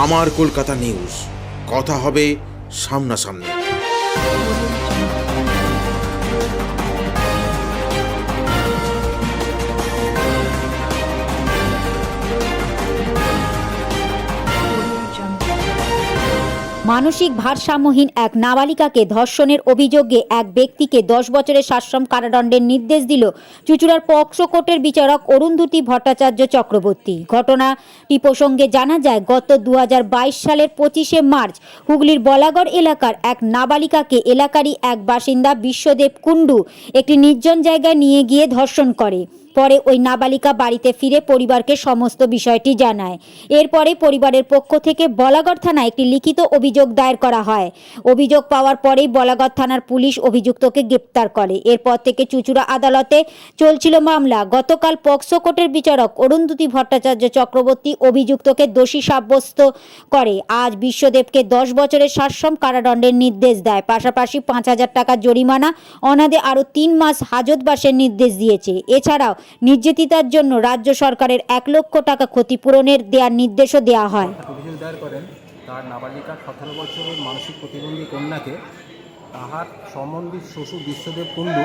আমার কলকাতা নিউজ, কথা হবে সামনাসামনি। মানসিক ভারসাম্যহীন এক নাবালিকাকে ধর্ষণের অভিযোগে এক ব্যক্তিকে 10 বছরের সশ্রম কারাদণ্ডের নির্দেশ দিল চুঁচুড়ার পক্সো কোর্টের বিচারক অরুন্ধতী ভট্টাচার্য চক্রবর্তী। ঘটনাটি প্রসঙ্গে জানা যায়, গত 2022 সালের 25শে মার্চ হুগলির বলাগড় এলাকার এক নাবালিকাকে এলাকারই এক বাসিন্দা বিশ্বদেব কুণ্ডু একটি নির্জন জায়গায় নিয়ে গিয়ে ধর্ষণ করে। পরে ওই নাবালিকা বাড়িতে ফিরে পরিবারকে সমস্ত বিষয়টি জানায়। এরপরে পরিবারের পক্ষ থেকে বলাগড় থানায় একটি লিখিত অভিযোগ দায়ের করা হয়। অভিযোগ পাওয়ার পরেই বলাগড় থানার পুলিশ অভিযুক্তকে গ্রেপ্তার করে। এরপর থেকে চুঁচুড়া আদালতে চলছিল মামলা। গতকাল পক্সো কোর্টের বিচারক অরুন্ধতী ভট্টাচার্য চক্রবর্তী অভিযুক্তকে দোষী সাব্যস্ত করে আজ বিশ্বদেবকে 10 বছরের সশ্রম কারাদণ্ডের নির্দেশ দেয়। পাশাপাশি 5,000 টাকা জরিমানা, অনাদে আরও 3 মাস হাজতবাসের নির্দেশ দিয়েছে। এছাড়াও নির্যাতিতার জন্য রাজ্য সরকারের 1 লক্ষ টাকা ক্ষতিপূরণের দেওয়ার নির্দেশও দেওয়া হয়। অভিযোগ দায়ের করেন তার নাবালিকা 17 বছরের মানসিক প্রতিবন্ধী কন্যাকে তাহার সম্বন্ধী শ্বশুর বিশ্বদেব কুণ্ডু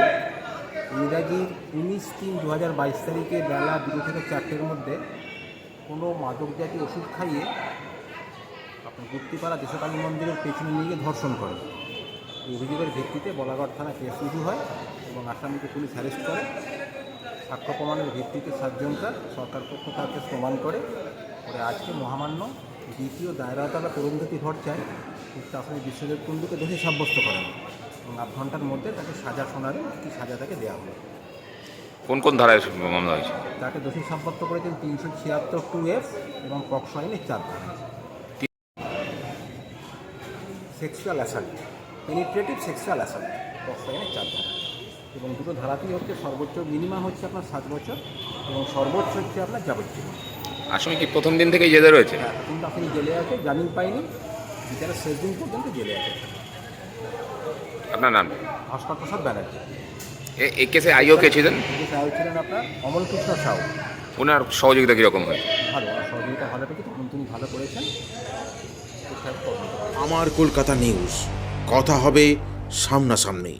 ইংরাজির 19/3/2022 তারিখে বেলা 2 থেকে 4টের মধ্যে কোনো মাদক জাতীয় ওষুধ খাইয়ে আপনার গুপ্তিপাড়া দেশকালী মন্দিরের পেছনে নিয়ে গিয়ে ধর্ষণ করেন। এই অভিযোগের ভিত্তিতে বলাগড় থানায় কেস রুজু হয় এবং আসামিকে পুলিশ অ্যারেস্ট করে। সাক্ষ্য প্রমাণের ভিত্তিতে 7 জনকে সরকার পক্ষ তাকে প্রমাণ করে আজকে মহামান্য দ্বিতীয় দায়রা আদালত অরুন্ধতী ভট্টাচার্য আসামি বিশ্বদেব কুণ্ডুকে দোষী সাব্যস্ত করেন এবং 8 ঘন্টার মধ্যে তাকে সাজা শোনাবেন, কি সাজা তাকে দেওয়া হবে। কোন কোন ধারায় মামলা হয়েছে? তাকে দোষী সাব্যস্ত করেছেন 376(2)(f) এবং পক্সো আইনের 4 ধারা। Sexual assault, penetrative sexual assault, POCSO আইনের 4 ধারা। এবং দুটো ধারাতেই হচ্ছে সর্বোচ্চ মিনিমাম হচ্ছে আপনার 7 বছর এবং সর্বোচ্চ হচ্ছে আপনার যাবজ্জীবন। আসামি কি প্রথম দিন থেকেই জেলে রয়েছে? হ্যাঁ, কিন্তু আপনি জেলে আছে, জামিন পাইনি, বিচারের শেষ দিন পর্যন্ত জেলে আছে। আপনার নাম? ভাস্কর প্রসাদ ব্যানার্জি। এই কেসে আইও কে ছিলেন? সাহেব ছিলেন আপনার অমলকৃষ্ণ সাউ। ওনার সহযোগিতা কীরকম হয়েছে? ভালো, সহযোগিতা ভালো পেয়েছে, তখন তিনি ভালো করেছেন। আমার কলকাতা নিউজ, কথা হবে সামনাসামনি।